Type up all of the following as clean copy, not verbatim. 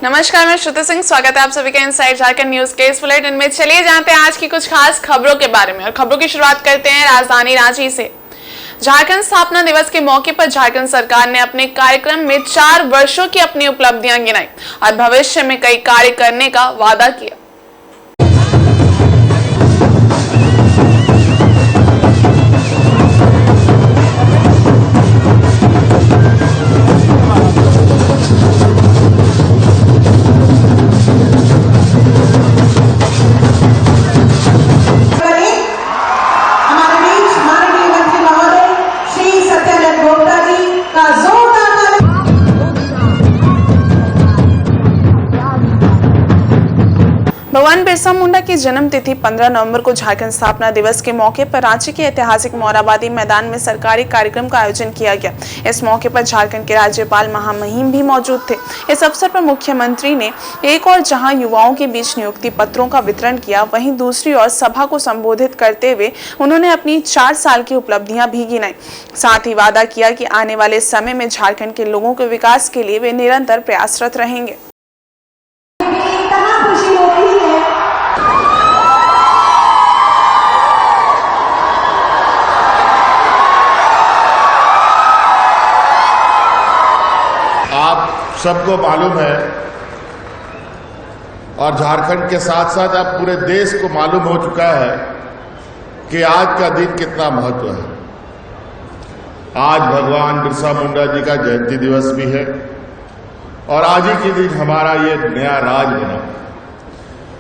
नमस्कार, मैं श्रुति सिंह। स्वागत है आप सभी का इनसाइड झारखंड न्यूज के इस बुलेटिन में। चलिए जानते हैं आज की कुछ खास खबरों के बारे में और खबरों की शुरुआत करते हैं राजधानी रांची से। झारखंड स्थापना दिवस के मौके पर झारखंड सरकार ने अपने कार्यक्रम में 4 वर्षों की अपनी उपलब्धियां गिनाई और भविष्य में कई कार्य करने का वादा किया। भगवान बिरसा मुंडा की जन्म तिथि 15 नवंबर को झारखंड स्थापना दिवस के मौके पर रांची के ऐतिहासिक मोराबादी मैदान में सरकारी कार्यक्रम का आयोजन किया गया। इस मौके पर झारखंड के राज्यपाल महामहिम भी मौजूद थे। इस अवसर पर मुख्यमंत्री ने एक और जहां युवाओं के बीच नियुक्ति पत्रों का वितरण किया, वहीं दूसरी ओर सभा को संबोधित करते हुए उन्होंने अपनी 4 साल की उपलब्धियां भी गिनाई। साथ ही वादा किया कि आने वाले समय में झारखंड के लोगों के विकास के लिए वे निरंतर प्रयासरत रहेंगे। आप सबको मालूम है और झारखंड के साथ साथ अब पूरे देश को मालूम हो चुका है कि आज का दिन कितना महत्व है। आज भगवान बिरसा मुंडा जी का जयंती दिवस भी है और आज ही के दिन हमारा ये नया राज बना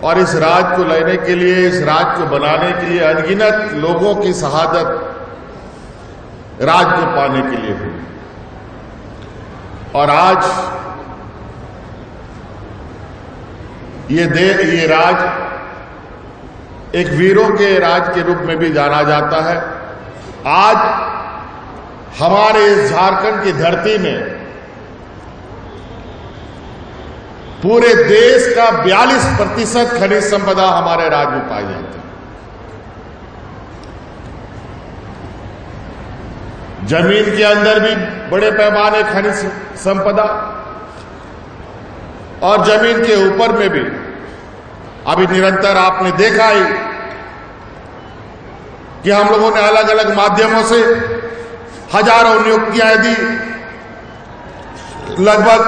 और इस राज को लेने के लिए, इस राज को बनाने के लिए अनगिनत लोगों की शहादत राज को पाने के लिए हुई। और आज ये राज एक वीरों के राज के रूप में भी जाना जाता है। आज हमारे इस झारखंड की धरती में पूरे देश का 42% खनिज संपदा हमारे राज्य में पाई जाती है। जमीन के अंदर भी बड़े पैमाने खनिज संपदा और जमीन के ऊपर में भी अभी निरंतर आपने देखा ही कि हम लोगों ने अलग अलग माध्यमों से हजारों नियुक्तियां दी। लगभग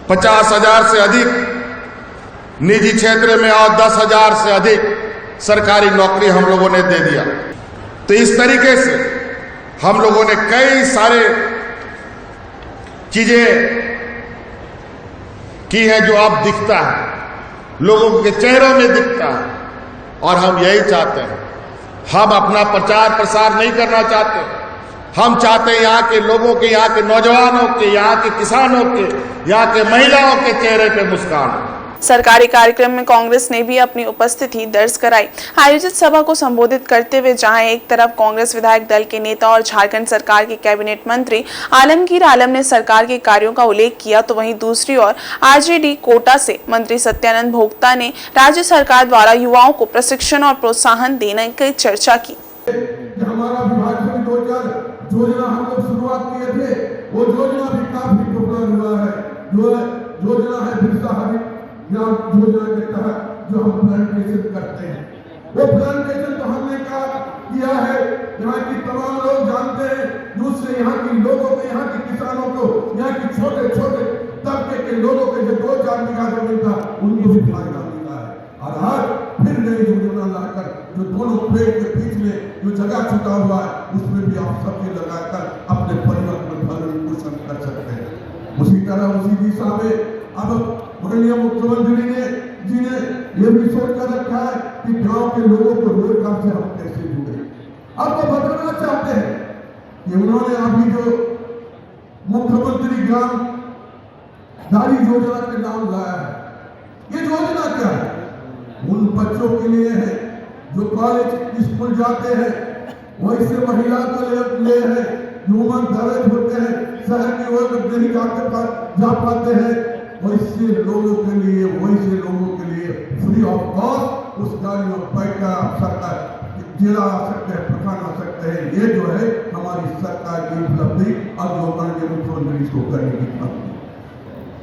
50,000 से अधिक निजी क्षेत्र में और 10,000 से अधिक सरकारी नौकरी हम लोगों ने दे दिया। तो इस तरीके से हम लोगों ने कई सारे चीजें की है जो अब दिखता है, लोगों के चेहरों में दिखता है। और हम यही चाहते हैं, हम अपना प्रचार प्रसार नहीं करना चाहते। हम चाहते हैं यहाँ के लोगों के, यहाँ के नौजवानों के, यहाँ के किसानों के, यहाँ के महिलाओं के चेहरे पे मुस्कान। सरकारी कार्यक्रम में कांग्रेस ने भी अपनी उपस्थिति दर्ज कराई। आयोजित सभा को संबोधित करते हुए जहां एक तरफ कांग्रेस विधायक दल के नेता और झारखंड सरकार के कैबिनेट मंत्री आलमगीर आलम ने सरकार के कार्यों का उल्लेख किया, तो वहीं दूसरी ओर आरजेडी कोटा से मंत्री सत्यानंद भोक्ता ने राज्य सरकार द्वारा युवाओं को प्रशिक्षण और प्रोत्साहन देने की चर्चा की। हमारा विभाग में 2-4 योजना हम लोग शुरुआत किए थे, वो योजना भी काफी पॉपुलर हुआ है। जो योजना है बिरसा हरित योजना के तहत जो हम प्लांटेशन करते हैं, वो प्लांटेशन तो हमने किया है। यहाँ की तमाम लोग जानते हैं, दूसरे यहाँ के लोगों को, यहाँ के किसानों को, यहाँ के छोटे छोटे तबके के लोगों के जो 2-4 बीघा जमीन था उनको भी फायदा मिला है। और आज फिर नई योजना लाकर जो दोनों पेड़ के बीच में जो जगह छुटा हुआ है उसमें भी आप सबके लगाकर अपने परिवार में भरण पोषण कर सकते हैं। उसी तरह उसी दिशा में अब माननीय मुख्यमंत्री जी ने यह भी सोच कर रखा है कि गांव के लोगों को रोजगार से हम कैसे जुड़े। अब वो बदलना चाहते हैं कि उन्होंने अभी जो मुख्यमंत्री ग्राम दारी योजना के नाम लाया है, ये योजना क्या है? उन बच्चों के लिए है जो कॉलेज स्कूल जाते हैं, वहीं से महिला को ले है, ह्यूमन दर्द होते हैं, शहर की ओर नहीं जा पाते हैं, वैसे लोगों के लिए फ्री ऑफ कॉस्ट उस गाड़ी में बैठकर आप सकता जिला आ सकते हैं, प्रखंड आ सकते हैं। ये जो है हमारी सरकार की उपलब्धि और जो माननीय मुख्यमंत्री इसको करने की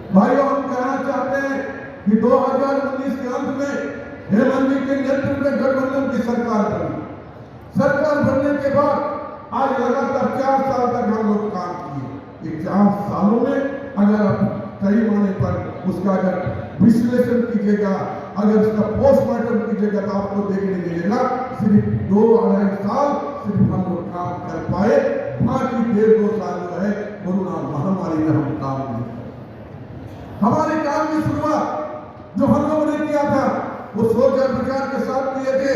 भाई हम कहना जानते हैं कि 2019 के अंत में हेमंत जी के नेतृत्व में गठबंधन की सरकार बनी। सरकार बनने के बाद आज लगातार 4 साल तक हम लोग काम किए। ये 4 सालों में अगर आप सही माने पर उसका अगर विश्लेषण कीजिएगा, अगर उसका पोस्टमार्टम कीजिएगा तो आपको देखने मिलेगा सिर्फ 2-2.5 साल सिर्फ हम लोग काम कर पाए, बाकी 1.5-2 साल जो है कोरोना महामारी में हम काम नहीं कर। हमारे काम की शुरुआत जो हम लोगों ने किया था वो सोच और विचार के साथ किए थे।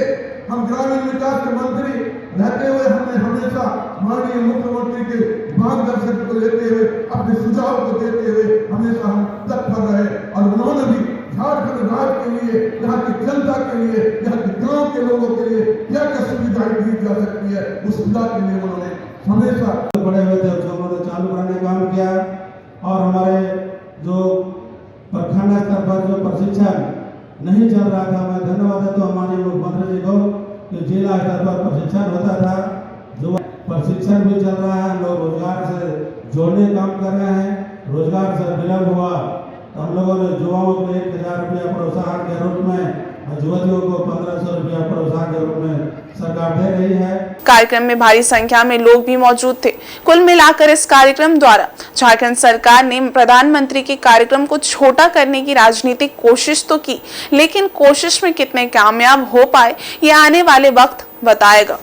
हम ग्रामीण विकास के मंत्री रहते हुए हमने हमेशा माननीय मुख्यमंत्री के मार्गदर्शन को लेते हुए अपने सुझाव को देते हुए हमेशा हम तत्पर रहे और उन्होंने भी झारखंड राज्य के लिए, यहाँ की जनता के लिए, यहाँ के गांव के लोगों के लिए क्या क्या सुविधाएं दी जा सकती है उस सुविधा के लिए उन्होंने हमेशा बड़े हुए थे। उन्होंने चालू करने का काम किया और हमारे जो प्रखंड स्तर पर जो प्रशिक्षण नहीं चल रहा था, मैं धन्यवाद देता हूँ हमारे मुख्यमंत्री जी को कि जिला स्तर पर प्रशिक्षण होता था, जो प्रशिक्षण भी चल रहा है। लोग रोजगार से जोड़ने काम कर रहे हैं। रोजगार से विलम्ब हुआ तो हम लोगों ने युवाओं को 1000 रुपया प्रोत्साहन के रूप में और युवतियों को 1500 रुपया प्रोत्साहन के रूप में सरकार दे रही है। कार्यक्रम में भारी संख्या में लोग भी मौजूद थे। कुल मिलाकर इस कार्यक्रम द्वारा झारखंड सरकार ने प्रधानमंत्री के कार्यक्रम को छोटा करने की राजनीतिक कोशिश तो की, लेकिन कोशिश में कितने कामयाब हो पाए ये आने वाले वक्त बताएगा।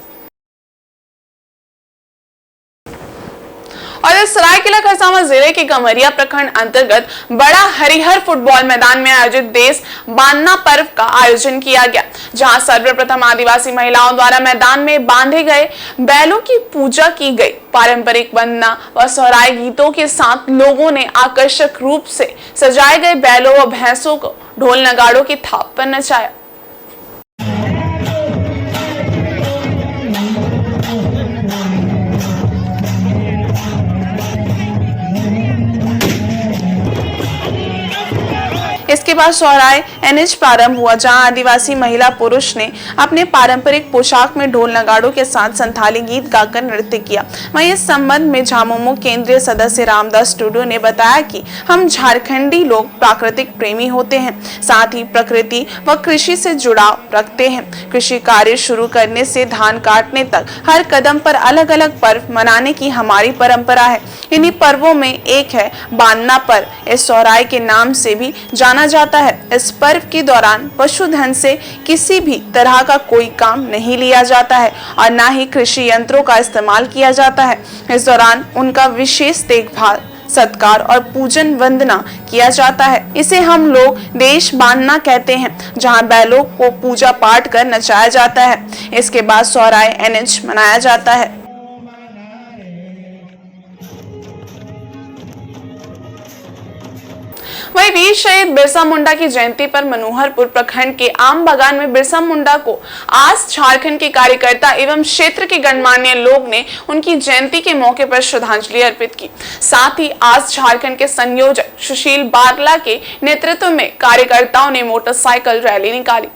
और इस सरायकेला खरसावां जिले के गमरिया प्रखंड अंतर्गत बड़ा हरिहर फुटबॉल मैदान में आयोजित देश बांधना पर्व का आयोजन किया गया, जहां सर्वप्रथम आदिवासी महिलाओं द्वारा मैदान में बांधे गए बैलों की पूजा की गई। पारंपरिक वंदना व सोहराय गीतों के साथ लोगों ने आकर्षक रूप से सजाए गए बैलों व भैंसों को ढोल नगाड़ों की थाप पर नचाया। इसके बाद सोहराय एनएच प्रारंभ हुआ, जहां आदिवासी महिला पुरुष ने अपने पारंपरिक पोशाक में ढोल नगाड़ों के साथ संथाली गीत गाकर नृत्य किया। वहीं इस संबंध में झामुमो केंद्रीय सदस्य रामदास टुडू ने बताया कि हम झारखंडी लोग प्राकृतिक प्रेमी होते हैं, साथ ही प्रकृति व कृषि से जुड़ाव रखते हैं। कृषि कार्य शुरू करने से धान काटने तक हर कदम पर अलग अलग पर्व मनाने की हमारी परंपरा है। इन्हीं पर्वों में एक है बांधना पर्व। इस सोहराय के नाम से भी जाना जाता है। इस पर्व के दौरान पशुधन से किसी भी तरह का कोई काम नहीं लिया जाता है और न ही कृषि यंत्रों का इस्तेमाल किया जाता है। इस दौरान उनका विशेष देखभाल, सत्कार और पूजन वंदना किया जाता है। इसे हम लोग देश बांधना कहते हैं, जहां बैलों को पूजा पाठ कर नचाया जाता है। इसके बाद सोहराय एनएच मनाया जाता है। वहीं वीर शहीद बिरसा मुंडा की जयंती पर मनोहरपुर प्रखंड के आम बागान में बिरसा मुंडा को आज झारखंड के कार्यकर्ता एवं क्षेत्र के गणमान्य लोग ने उनकी जयंती के मौके पर श्रद्धांजलि अर्पित की। साथ ही आज झारखंड के संयोजक सुशील बारला के नेतृत्व में कार्यकर्ताओं ने मोटरसाइकिल रैली निकाली।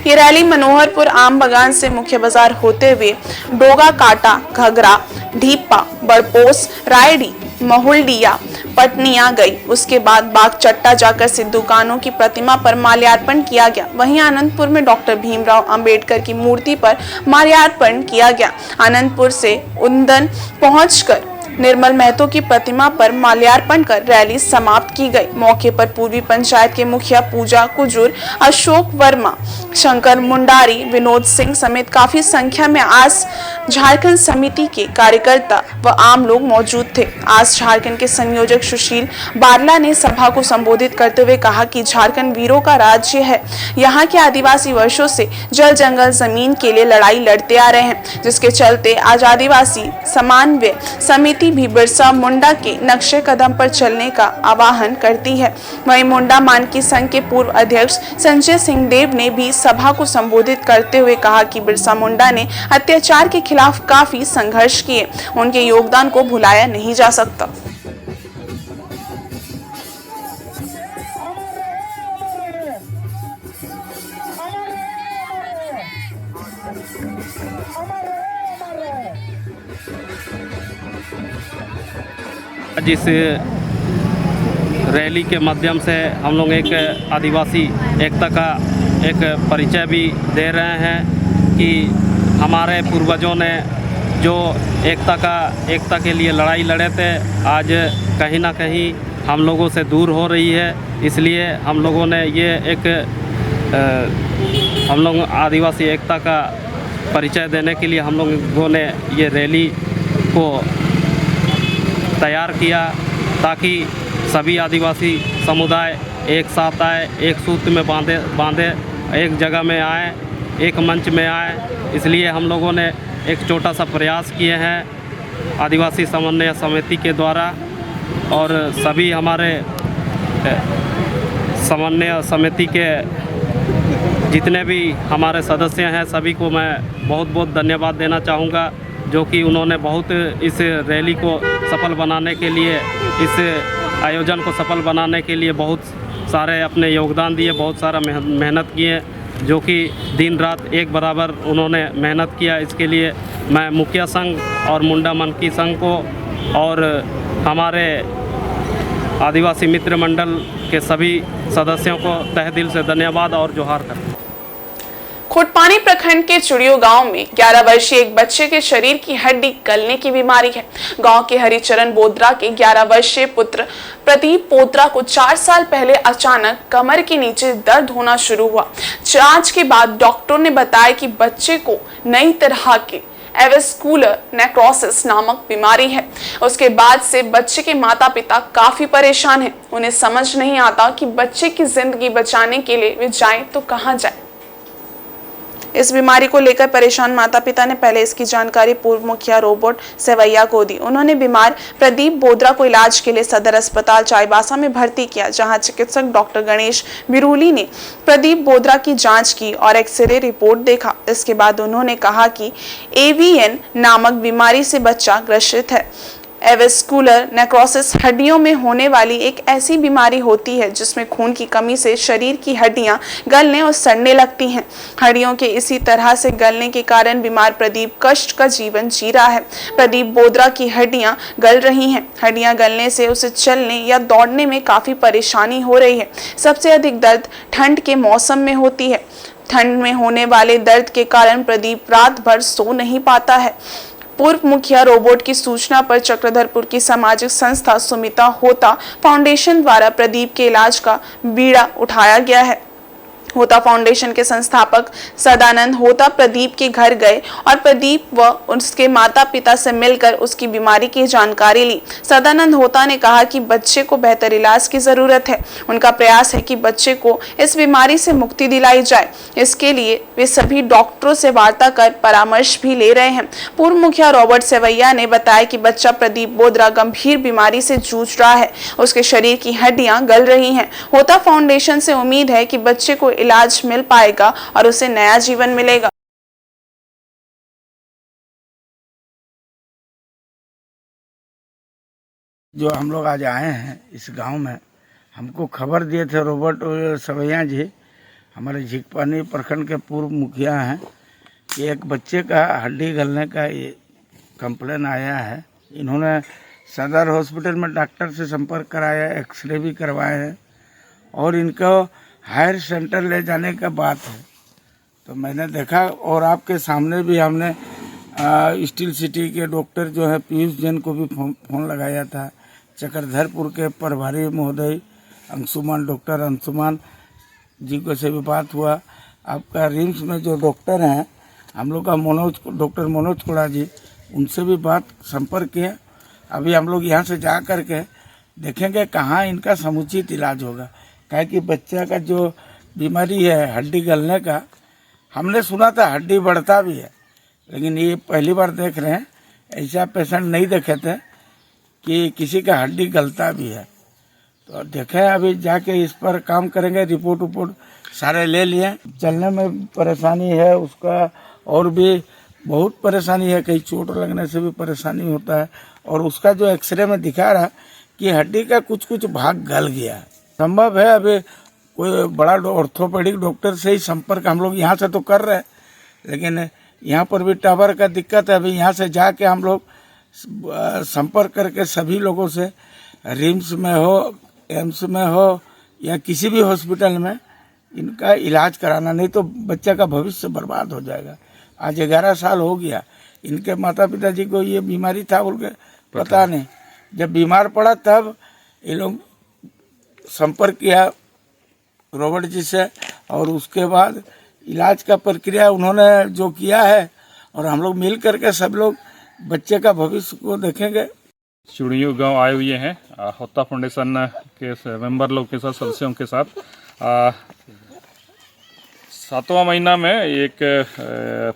ये रैली मनोहरपुर आम बागान से मुख्य बाजार होते हुए डोगा काटा, घगरा, ढीपा, बड़पोस, रायडी, महुलडिया, पटनिया गई। उसके बाद बाग चट्टा जाकर सिद्धू कान्हू की प्रतिमा पर माल्यार्पण किया गया। वहीं आनंदपुर में डॉक्टर भीमराव अंबेडकर की मूर्ति पर माल्यार्पण किया गया। आनंदपुर से उंदन पहुंचकर निर्मल महतो की प्रतिमा पर माल्यार्पण कर रैली समाप्त की गई। मौके पर पूर्वी पंचायत के मुखिया पूजा कुजूर, अशोक वर्मा, शंकर मुंडारी, विनोद सिंह समेत काफी संख्या में आज झारखंड समिति के कार्यकर्ता व आम लोग मौजूद थे। आज झारखंड के संयोजक सुशील बारला ने सभा को संबोधित करते हुए कहा कि झारखंड वीरों का राज्य है। यहाँ के आदिवासी वर्षों से जल जंगल जमीन के लिए लड़ाई लड़ते आ रहे हैं, जिसके चलते आज आदिवासी समन्वय समिति समिति भी बिरसा मुंडा के नक्शे कदम पर चलने का आह्वान करती है। वहीं मुंडा मानकी संघ के पूर्व अध्यक्ष संजय सिंह देव ने भी सभा को संबोधित करते हुए कहा कि बिरसा मुंडा ने अत्याचार के खिलाफ काफी संघर्ष किए, उनके योगदान को भुलाया नहीं जा सकता। जिस रैली के माध्यम से हम लोग एक आदिवासी एकता का एक परिचय भी दे रहे हैं कि हमारे पूर्वजों ने जो एकता के लिए लड़ाई लड़े थे, आज कहीं ना कहीं हम लोगों से दूर हो रही है। इसलिए हम लोगों ने ये एक हम लोग आदिवासी एकता का परिचय देने के लिए हम लोगों ने ये रैली को तैयार किया, ताकि सभी आदिवासी समुदाय एक साथ आए, एक सूत्र में बांधे एक जगह में आए, एक मंच में आए। इसलिए हम लोगों ने एक छोटा सा प्रयास किए हैं आदिवासी समन्वय समिति के द्वारा, और सभी हमारे समन्वय समिति के जितने भी हमारे सदस्य हैं सभी को मैं बहुत बहुत धन्यवाद देना चाहूँगा, जो कि उन्होंने बहुत इस रैली को सफल बनाने के लिए, इस आयोजन को सफल बनाने के लिए बहुत सारे अपने योगदान दिए, बहुत सारा मेहनत किए, जो कि दिन रात एक बराबर उन्होंने मेहनत किया। इसके लिए मैं मुखिया संघ और मुंडा मानकी संघ को और हमारे आदिवासी मित्र मंडल के सभी सदस्यों को तहे दिल से धन्यवाद और जोहार करता हूं। खुटपानी प्रखंड के चुड़ियो गांव में 11 वर्षीय एक बच्चे के शरीर की हड्डी गलने की बीमारी है। गांव के हरिचरण बोद्रा के 11 वर्षीय पुत्र प्रदीप बोद्रा को 4 साल पहले अचानक कमर के नीचे दर्द होना शुरू हुआ। जांच के बाद डॉक्टर ने बताया कि बच्चे को नई तरह के एवेस्कुलर नेक्रोसिस नामक बीमारी है। उसके बाद से बच्चे के माता पिता काफी परेशान हैं। उन्हें समझ नहीं आता कि बच्चे की जिंदगी बचाने के लिए वे जाएं तो कहां जाएं। इस बीमारी को लेकर परेशान माता पिता ने पहले इसकी जानकारी पूर्व मुखिया रोबोट सेवैया को दी। उन्होंने बीमार प्रदीप बोद्रा को इलाज के लिए सदर अस्पताल चाईबासा में भर्ती किया, जहां चिकित्सक डॉक्टर गणेश बिरूली ने प्रदीप बोद्रा की जांच की और एक्सरे रिपोर्ट देखा। इसके बाद उन्होंने कहा कि एवीएन नामक बीमारी से बच्चा ग्रसित है। एवेस्कुलर नेक्रोसिस हड्डियों में होने वाली एक ऐसी बीमारी होती है जिसमें खून की कमी से शरीर की हड्डियां गलने और सड़ने लगती हैं। हड्डियों के इसी तरह से गलने के कारण बीमार प्रदीप कष्ट का जीवन जी रहा है। प्रदीप बोद्रा की हड्डियां गल रही हैं। हड्डियां गलने से उसे चलने या दौड़ने में काफी परेशानी हो रही है। सबसे अधिक दर्द ठंड के मौसम में होती है। ठंड में होने वाले दर्द के कारण प्रदीप रात भर सो नहीं पाता है। पूर्व मुखिया रोबोट की सूचना पर चक्रधरपुर की सामाजिक संस्था सुमिता होता फाउंडेशन द्वारा प्रदीप के इलाज का बीड़ा उठाया गया है। होता फाउंडेशन के संस्थापक सदानंद होता प्रदीप के घर गए और प्रदीप व उसके माता पिता से मिलकर उसकी बीमारी की जानकारी ली। सदानंद होता ने कहा कि बच्चे को बेहतर इलाज की जरूरत है। उनका प्रयास है कि बच्चे को इस बीमारी से मुक्ति दिलाई जाए। इसके लिए वे सभी डॉक्टरों से वार्ता कर परामर्श भी ले रहे हैं। पूर्व मुखिया रॉबर्ट सेवैया ने बताया कि बच्चा प्रदीप बोद्रा गंभीर बीमारी से जूझ रहा है। उसके शरीर की हड्डियां गल रही हैं। होता फाउंडेशन से उम्मीद है कि बच्चे को इलाज मिल पाएगा और उसे नया जीवन मिलेगा। जो हम लोग आज आए हैं इस गांव में, हमको खबर दिए थे रोबर्ट सवैया जी, हमारे झीकपानी प्रखंड के पूर्व मुखिया हैं, कि एक बच्चे का हड्डी गलने का ये कंप्लेन आया है। इन्होंने सदर हॉस्पिटल में डॉक्टर से संपर्क कराया, एक्सरे भी करवाए हैं और इनको हायर सेंटर ले जाने का बात है। तो मैंने देखा और आपके सामने भी हमने स्टील सिटी के डॉक्टर जो है पीयूष जैन को भी फोन लगाया था। चक्रधरपुर के प्रभारी महोदय अंशुमान, डॉक्टर अंशुमान जी को से भी बात हुआ। आपका रिम्स में जो डॉक्टर हैं हम लोग का डॉक्टर मनोज कोड़ा जी, उनसे भी बात संपर्क किया। अभी हम लोग यहाँ से जा कर के देखेंगे कहाँ इनका समुचित इलाज होगा। क्या कि बच्चा का जो बीमारी है हड्डी गलने का, हमने सुना था हड्डी बढ़ता भी है, लेकिन ये पहली बार देख रहे हैं। ऐसा पेशेंट नहीं देखे थे। कि किसी का हड्डी गलता भी है। तो देखें, अभी जाके इस पर काम करेंगे, रिपोर्ट उपोर्ट सारे ले लिए। चलने में परेशानी है उसका, और भी बहुत परेशानी है, कहीं चोट लगने से भी परेशानी होता है। और उसका जो एक्सरे में दिखा रहा कि हड्डी का कुछ कुछ भाग गल गया है। संभव है अभी कोई बड़ा ऑर्थोपेडिक डॉक्टर से ही संपर्क हम लोग यहाँ से तो कर रहे हैं, लेकिन यहाँ पर भी टावर का दिक्कत है। अभी यहाँ से जाके हम लोग संपर्क करके सभी लोगों से, रिम्स में हो, एम्स में हो या किसी भी हॉस्पिटल में इनका इलाज कराना, नहीं तो बच्चे का भविष्य बर्बाद हो जाएगा। आज 11 साल हो गया इनके माता पिता जी को ये बीमारी था बोल के पता नहीं। जब बीमार पड़ा तब ये लोग संपर्क किया रॉबर्ट जी से, और उसके बाद इलाज का प्रक्रिया उन्होंने जो किया है, और हम लोग मिल करके सब लोग बच्चे का भविष्य को देखेंगे। चुड़ियों गांव आए हुए हैं होता फाउंडेशन के मेंबर लोग के साथ, सदस्यों के साथ। 7वां महीना में एक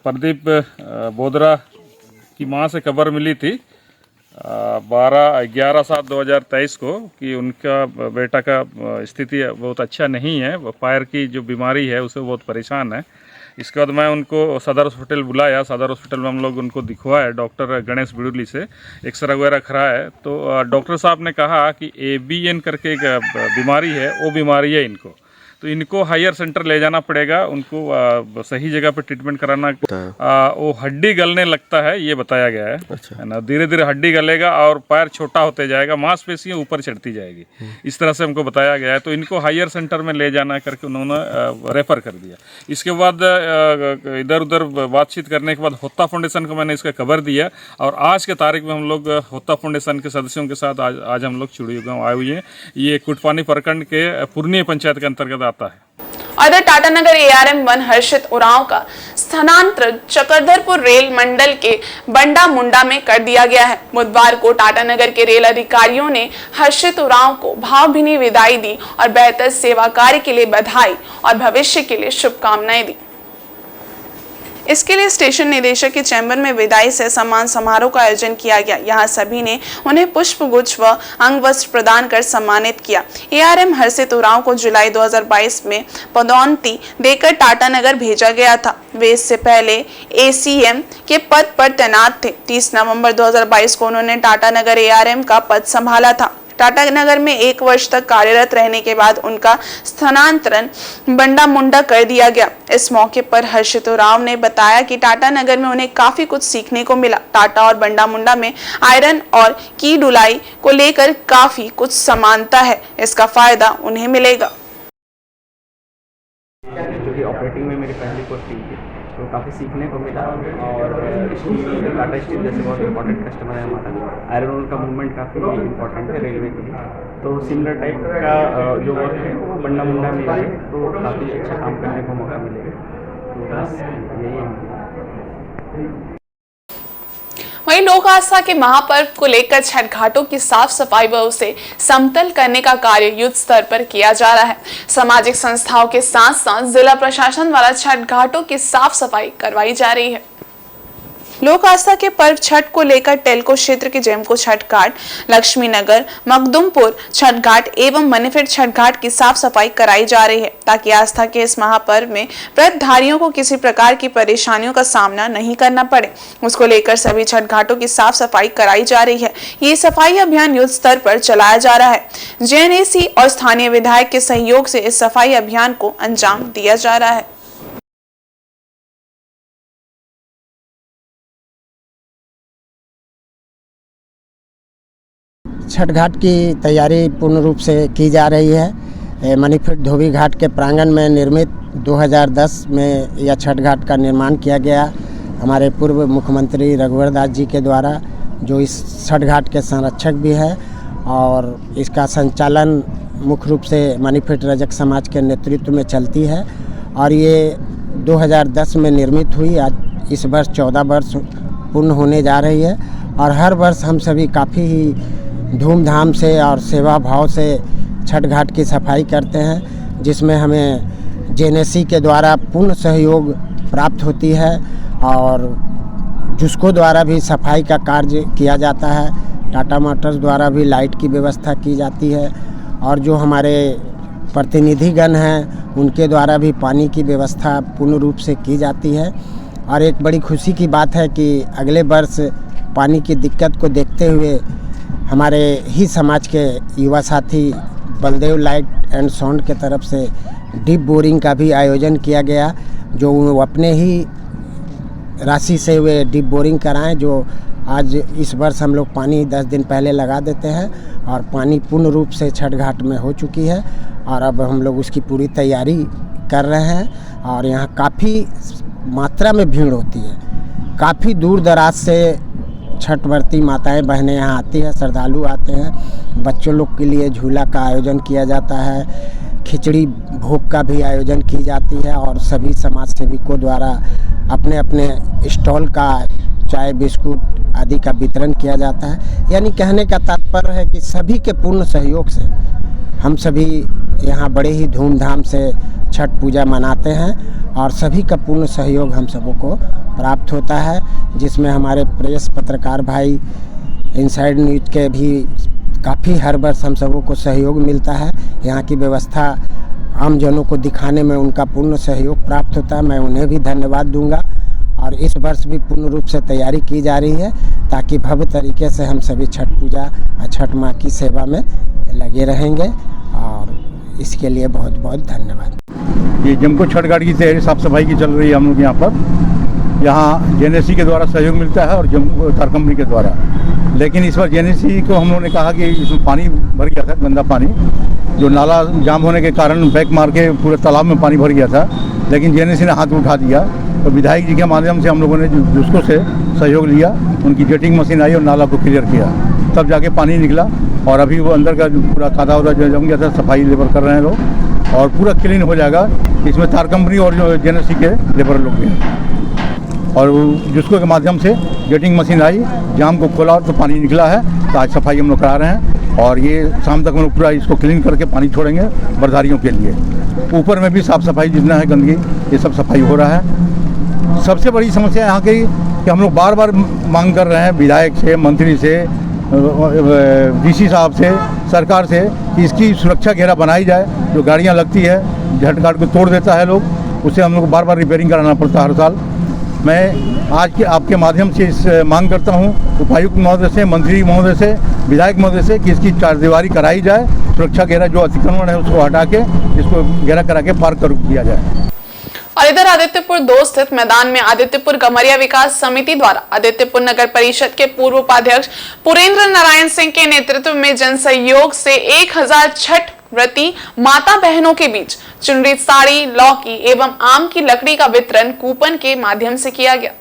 प्रदीप बोदरा की मां से खबर मिली थी 11/7/2023 को कि उनका बेटा का स्थिति बहुत अच्छा नहीं है, पैर की जो बीमारी है उससे बहुत परेशान है। इसके बाद मैं उनको सदर हॉस्पिटल बुलाया। सदर हॉस्पिटल में हम लोग उनको दिखवाया, डॉक्टर गणेश बिडुली से एक्सरे वगैरह कराए। तो डॉक्टर साहब ने कहा कि ABN करके एक बीमारी है, वो बीमारी है इनको, तो इनको हायर सेंटर ले जाना पड़ेगा, उनको सही जगह पे ट्रीटमेंट कराना। वो हड्डी गलने लगता है ये बताया गया है। अच्छा। है ना, धीरे धीरे हड्डी गलेगा और पैर छोटा होते जाएगा, मांसपेशियां ऊपर चढ़ती जाएगी, इस तरह से हमको बताया गया है। तो इनको हायर सेंटर में ले जाना करके उन्होंने रेफर कर दिया। इसके बाद इधर उधर बातचीत करने के बाद होता फाउंडेशन को मैंने इसका खबर दिया, और आज के तारीख में हम लोग होता फाउंडेशन के सदस्यों के साथ आज हम लोग चुड़ियों गाँव आए हुए हैं। ये कुटपानी प्रखंड के पूर्णिया पंचायत के अंतर्गत आता है। उधर टाटानगर ARM 1 हर्षित उरांव का स्थानांतरण चक्रधरपुर रेल मंडल के बंडा मुंडा में कर दिया गया है। बुधवार को टाटानगर के रेल अधिकारियों ने हर्षित उरांव को भावभीनी विदाई दी और बेहतर सेवा कार्य के लिए बधाई और भविष्य के लिए शुभकामनाएं दी। इसके लिए स्टेशन निदेशक के चैम्बर में विदाई से सम्मान समारोह का आयोजन किया गया। यहाँ सभी ने उन्हें पुष्पगुच्छ व अंगवस्त्र प्रदान कर सम्मानित किया। ARM हर्षित उरांव को जुलाई 2022 में पदोन्नति देकर टाटानगर भेजा गया था। वे इससे पहले ACM के पद पर तैनात थे। 30 नवंबर 2022 को उन्होंने टाटानगर ARM का पद संभाला था। टाटानगर में 1 वर्ष तक कार्यरत रहने के बाद उनका स्थानांतरण बंडा मुंडा कर दिया गया। इस मौके पर हर्षित उरांव ने बताया कि टाटानगर में उन्हें काफी कुछ सीखने को मिला। टाटा और बंडा मुंडा में आयरन और की ढुलाई को लेकर काफी कुछ समानता है, इसका फायदा उन्हें मिलेगा। क्योंकि ऑपरेटिंग में मेरी पहली पोस्टिंग थी तो काफ़ी सीखने को मिला, और स्टील, टाटा स्टील जैसे बहुत इंपॉर्टेंट कस्टमर है हमारा। आयरन ओर का मूवमेंट काफ़ी इंपॉर्टेंट है रेलवे के लिए, तो सिमिलर टाइप का जो वर्क है वो बंडा मुंडा में है, तो काफ़ी अच्छा काम करने को मौका मिलेगा। तो बस यही है। वहीं लोक आस्था के महापर्व को लेकर छठ घाटों की साफ सफाई व उसे समतल करने का कार्य युद्ध स्तर पर किया जा रहा है। सामाजिक संस्थाओं के साथ साथ जिला प्रशासन द्वारा छठ घाटों की साफ सफाई करवाई जा रही है। लोक आस्था के पर्व छठ को लेकर टेल्को क्षेत्र के जेमको छठ घाट, लक्ष्मी नगर, मखदुमपुर छठ घाट एवं मनीफेड छठ घाट की साफ सफाई कराई जा रही है, ताकि आस्था के इस महापर्व में व्रतधारियों को किसी प्रकार की परेशानियों का सामना नहीं करना पड़े। उसको लेकर सभी छठ घाटों की साफ सफाई कराई जा रही है। ये सफाई अभियान युद्ध स्तर पर चलाया जा रहा है। JNAC और स्थानीय विधायक के सहयोग से इस सफाई अभियान को अंजाम दिया जा रहा है। छठ घाट की तैयारी पूर्ण रूप से की जा रही है। मनीफेड धोबी घाट के प्रांगण में निर्मित 2010 में यह छठ घाट का निर्माण किया गया। हमारे पूर्व मुख्यमंत्री रघुवर दास जी के द्वारा, जो इस छठ घाट के संरक्षक भी है, और इसका संचालन मुख्य रूप से मनीफेड रजक समाज के नेतृत्व में चलती है। और ये 2010 में निर्मित हुई, आज इस वर्ष 14 वर्ष पूर्ण होने जा रही है। और हर वर्ष हम सभी काफ़ी ही धूमधाम से और सेवा भाव से छठ घाट की सफाई करते हैं, जिसमें हमें JNAC के द्वारा पूर्ण सहयोग प्राप्त होती है, और जुस्को द्वारा भी सफाई का कार्य किया जाता है। टाटा मोटर्स द्वारा भी लाइट की व्यवस्था की जाती है और जो हमारे प्रतिनिधिगण हैं उनके द्वारा भी पानी की व्यवस्था पूर्ण रूप से की जाती है। और एक बड़ी खुशी की बात है कि अगले वर्ष पानी की दिक्कत को देखते हुए हमारे ही समाज के युवा साथी बलदेव लाइट एंड साउंड के तरफ से डीप बोरिंग का भी आयोजन किया गया, जो वो अपने ही राशि से वे डीप बोरिंग कराएं, जो आज इस वर्ष हम लोग पानी 10 दिन पहले लगा देते हैं और पानी पूर्ण रूप से छठ घाट में हो चुकी है और अब हम लोग उसकी पूरी तैयारी कर रहे हैं। और यहाँ काफ़ी मात्रा में भीड़ होती है, काफ़ी दूर दराज से छठ व्रती माताएं बहनें यहाँ आती हैं, श्रद्धालु आते हैं। बच्चों लोग के लिए झूला का आयोजन किया जाता है, खिचड़ी भोग का भी आयोजन की जाती है और सभी समाज सेविकों द्वारा अपने अपने स्टॉल का चाय बिस्कुट आदि का वितरण किया जाता है। यानी कहने का तात्पर्य है कि सभी के पूर्ण सहयोग से हम सभी यहाँ बड़े ही धूमधाम से छठ पूजा मनाते हैं और सभी का पूर्ण सहयोग हम सबों को प्राप्त होता है, जिसमें हमारे प्रेस पत्रकार भाई इनसाइड न्यूज़ के भी काफ़ी हर वर्ष हम सबों को सहयोग मिलता है। यहाँ की व्यवस्था आम जनों को दिखाने में उनका पूर्ण सहयोग प्राप्त होता है, मैं उन्हें भी धन्यवाद दूंगा। और इस वर्ष भी पूर्ण रूप से तैयारी की जा रही है ताकि भव्य तरीके से हम सभी छठ पूजा और छठ माँ की सेवा में लगे रहेंगे और इसके लिए बहुत बहुत धन्यवाद। ये जमको छठ घाट की तैयारी साफ सफाई की चल रही है हम लोग यहाँ पर। यहाँ जेएनएससी के द्वारा सहयोग मिलता है और जमको तार कंपनी के द्वारा, लेकिन इस बार जेएनएससी को हम लोगों ने कहा कि इसमें पानी भर गया था, गंदा पानी, जो नाला जाम होने के कारण बैक मार के पूरे तालाब में पानी भर गया था, लेकिन जेएनएससी ने हाथ उठा दिया। तो विधायक जी के माध्यम से हम लोगों ने उसको से सहयोग लिया, उनकी जेटिंग मशीन आई और नाला को क्लियर किया, तब जाके पानी निकला। और अभी वो अंदर का जो पूरा कादा उदा जो जम गया था सफाई लेबर कर रहे हैं लोग और पूरा क्लीन हो जाएगा। इसमें तार कंपनी और जो जेएनएससी के लेबर लोग भी हैं और जिसको के माध्यम से जेटिंग मशीन आई, जाम को खोला तो पानी निकला है। तो आज सफाई हम लोग करा रहे हैं और ये शाम तक हम लोग पूरा इसको क्लीन करके पानी छोड़ेंगे बर्दारियों के लिए। ऊपर में भी साफ़ सफाई जितना है गंदगी ये सब सफाई हो रहा है। सबसे बड़ी समस्या यहाँ की कि हम लोग बार बार मांग कर रहे हैं विधायक से, मंत्री से, डीसी साहब से, सरकार से कि इसकी सुरक्षा घेरा बनाई जाए। जो गाड़ियाँ लगती है झट घाट को तोड़ देता है लोग, उसे हम लोग को बार बार रिपेयरिंग कराना पड़ता है हर साल। मैं आज के आपके माध्यम से इस मांग करता हूँ उपायुक्त महोदय से, मंत्री महोदय से, विधायक महोदय से कि इसकी चारदीवारी कराई जाए, सुरक्षा घेरा जो अतिक्रमण है उसको हटा के इसको घेरा करा के पार्क कर दिया जाए। और इधर आदित्यपुर 2 स्थित मैदान में आदित्यपुर गमरिया विकास समिति द्वारा आदित्यपुर नगर परिषद के पूर्व उपाध्यक्ष पुरेंद्र नारायण सिंह के नेतृत्व में जन सहयोग से 1000 छठ व्रती माता बहनों के बीच चुनरी, साड़ी, लौकी एवं आम की लकड़ी का वितरण कूपन के माध्यम से किया गया।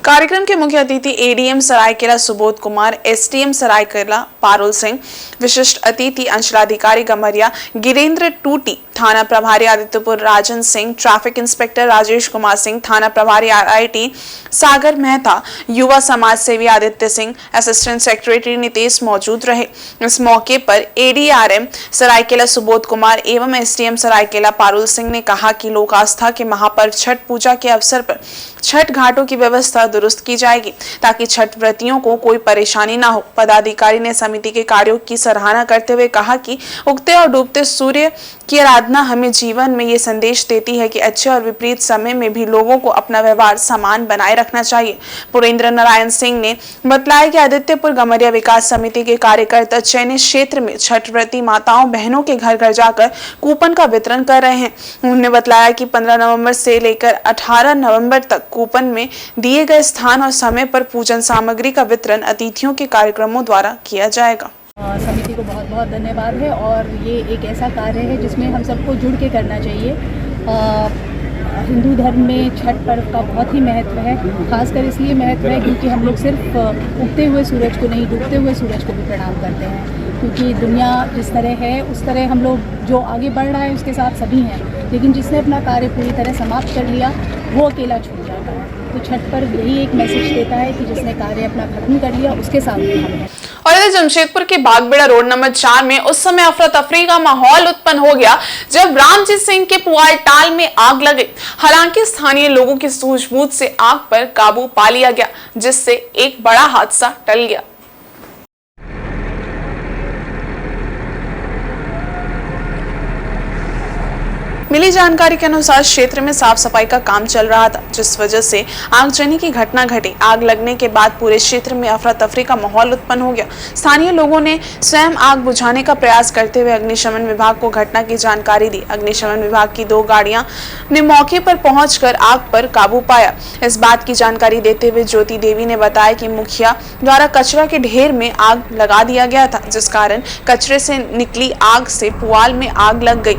कार्यक्रम के मुख्य अतिथि एडीएम सरायकेला सुबोध कुमार, एसडीएम सरायकेला पारुल सिंह, विशिष्ट अतिथि अंचलाधिकारी गमरिया गिरेंद्र टूटी, थाना प्रभारी आदित्यपुर राजन सिंह, ट्रैफिक इंस्पेक्टर राजेश कुमार सिंह, थाना प्रभारी आरआईटी सागर मेहता, युवा समाज सेवी आदित्य सिंह, असिस्टेंट सेक्रेटरी नितेश मौजूद रहे। इस मौके पर एडीआरएम सरायकेला सुबोध कुमार एवं एसडीएम सरायकेला पारुल सिंह ने कहा कि लोक आस्था के महापर्व छठ पूजा के अवसर पर छठ घाटों की व्यवस्था दुरुस्त की जाएगी ताकि छठ व्रतियों को कोई परेशानी ना हो। पदाधिकारी ने समिति के कार्यों की सराहना करते हुए कहा कि उगते और डूबते सूर्य की आराधना हमें जीवन में ये संदेश देती है कि अच्छे और विपरीत समय में भी लोगों को अपना व्यवहार समान बनाए रखना चाहिए। पुरेंद्र नारायण सिंह ने बताया कि आदित्यपुर गमरिया विकास समिति के कार्यकर्ता चयनित क्षेत्र में छठ व्रती माताओं बहनों के घर घर जाकर कूपन का वितरण कर रहे हैं। उन्होंने बताया कि 15 नवंबर से लेकर 18 नवंबर तक कूपन में दिए गए स्थान और समय पर पूजन सामग्री का वितरण अतिथियों के कार्यक्रमों द्वारा किया जाएगा। समिति को बहुत बहुत धन्यवाद है और ये एक ऐसा कार्य है जिसमें हम सबको जुड़ के करना चाहिए। हिंदू धर्म में छठ पर्व का बहुत ही महत्व है, खासकर इसलिए महत्व है क्योंकि हम लोग सिर्फ उगते हुए सूरज को नहीं, डूबते हुए सूरज को भी प्रणाम करते हैं। क्योंकि दुनिया जिस तरह है उस तरह हम लोग जो आगे बढ़ रहा है उसके साथ सभी हैं, लेकिन जिसने अपना कार्य पूरी तरह समाप्त कर लिया वो अकेला छूट जाता है। तो छठ पर्व यही एक मैसेज देता है कि जिसने कार्य अपना खत्म कर लिया उसके साथ भी हम हैं। और इधर जमशेदपुर के बागबेड़ा रोड नंबर 4 में उस समय अफरा तफरी का माहौल उत्पन्न हो गया जब रामजीत सिंह के पुआल टाल में आग लग गई। हालांकि स्थानीय लोगों की सूझबूझ से आग पर काबू पा लिया गया, जिससे एक बड़ा हादसा टल गया। मिली जानकारी के अनुसार क्षेत्र में साफ सफाई का काम चल रहा था, जिस वजह से आगजनी की घटना घटी। आग लगने के बाद पूरे क्षेत्र में अफरा तफरी का माहौल उत्पन्न हो गया। स्थानीय लोगों ने स्वयं आग बुझाने का प्रयास करते हुए अग्निशमन विभाग को घटना की जानकारी दी। अग्निशमन विभाग की 2 गाड़ियां ने मौके पर पहुंचकर आग पर काबू पाया। इस बात की जानकारी देते हुए ज्योति देवी ने बताया कि मुखिया द्वारा कचरा के ढेर में आग लगा दिया गया था, जिस कारण कचरे से निकली आग से पुआल में आग लग गई।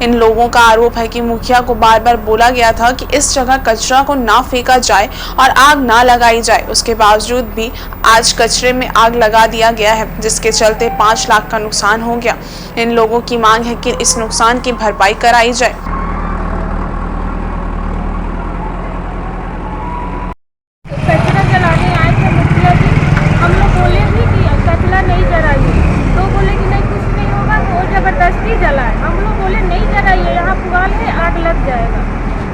इन लोगों का आरोप है कि मुखिया को बार बार बोला गया था कि इस जगह कचरा को ना फेंका जाए और आग ना लगाई जाए, उसके बावजूद भी आज कचरे में आग लगा दिया गया है, जिसके चलते 5 लाख का नुकसान हो गया। इन लोगों की मांग है कि इस नुकसान की भरपाई कराई जाए। कचरा जलाने आए थे मुखिया जी, हम लोग बोले भी कि कचरा नहीं जलाइए, तो बोले कि नहीं कुछ नहीं होगा, तो जबरदस्ती जलाए। हम लोग बोले नहीं जलाइए, यहाँ पुआल है आग लग जाएगा,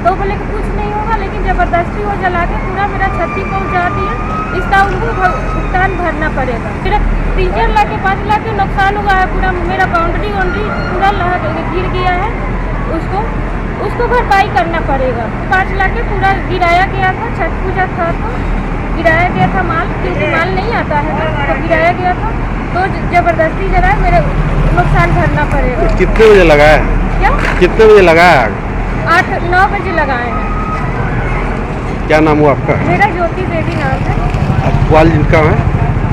तो बोले कि कुछ नहीं होगा, लेकिन जबरदस्ती वो जला के पूरा मेरा छत्ती पहुँचा दिया। इसका उनको भुगतान भरना पड़ेगा। मेरा 3-4 लाख के 5 लाख का नुकसान हुआ है। पूरा मेरा बाउंड्री पूरा गिर गया है, उसको भरपाई करना पड़ेगा। 5 लाख के पूरा गिराया गया था, छठ पूजा था तो गिराया गया था माल, क्योंकि माल नहीं आता है तो गिराया गया था, तो जबरदस्ती जला मेरे नुकसान भरना पड़ेगा। कितने बजे लगाया? क्या कितने बजे लगाया? 8-9 बजे लगाए हैं। क्या नाम हुआ आपका? मेरा ज्योति देवी नाम है। पुआल जिनका है?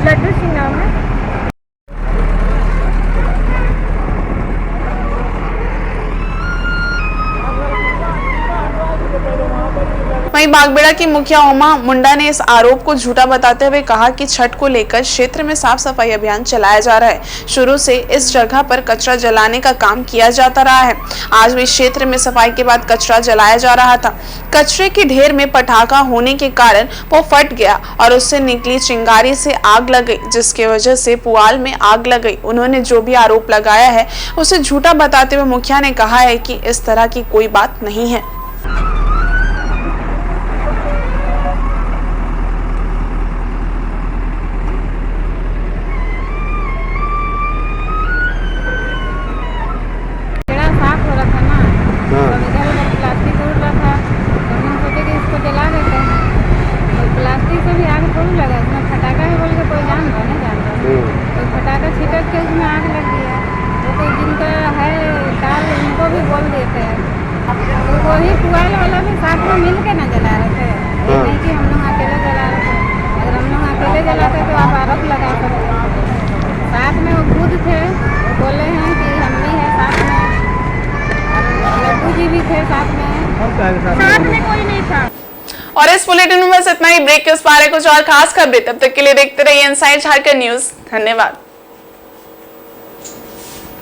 लड्डू सिंह नाम है। वहीं बागबेड़ा की मुखिया उमा मुंडा ने इस आरोप को झूठा बताते हुए कहा कि छठ को लेकर क्षेत्र में साफ सफाई अभियान चलाया जा रहा है। शुरू से इस जगह पर कचरा जलाने का काम किया जाता रहा है। आज भी क्षेत्र में सफाई के बाद कचरा जलाया जा रहा था। कचरे के ढेर में पटाखा होने के कारण वो फट गया और उससे निकली चिंगारी से आग लग गई, जिसकी वजह से पुआल में आग लग गई। उन्होंने जो भी आरोप लगाया है उसे झूठा बताते हुए मुखिया ने कहा है कि इस तरह की कोई बात नहीं है। वही पुआल वाला भी साथ में मिल के ना जला रहे थे, नहीं कि हम लोग अकेले जला रहे थे। अगर हम लोग अकेले जलाते तो आप आरोप लगा सकते। साथ में वो खुद थे, वो बोले हैं कि हम भी है साथ में, और लड्डू जी भी थे साथ में कोई नहीं था। और इस बुलेटिन में बस इतना ही। ब्रेक के उस पार है कुछ और खास खबरें, तब तक के लिए देखते रहिए इनसाइड झारखंड न्यूज। धन्यवाद।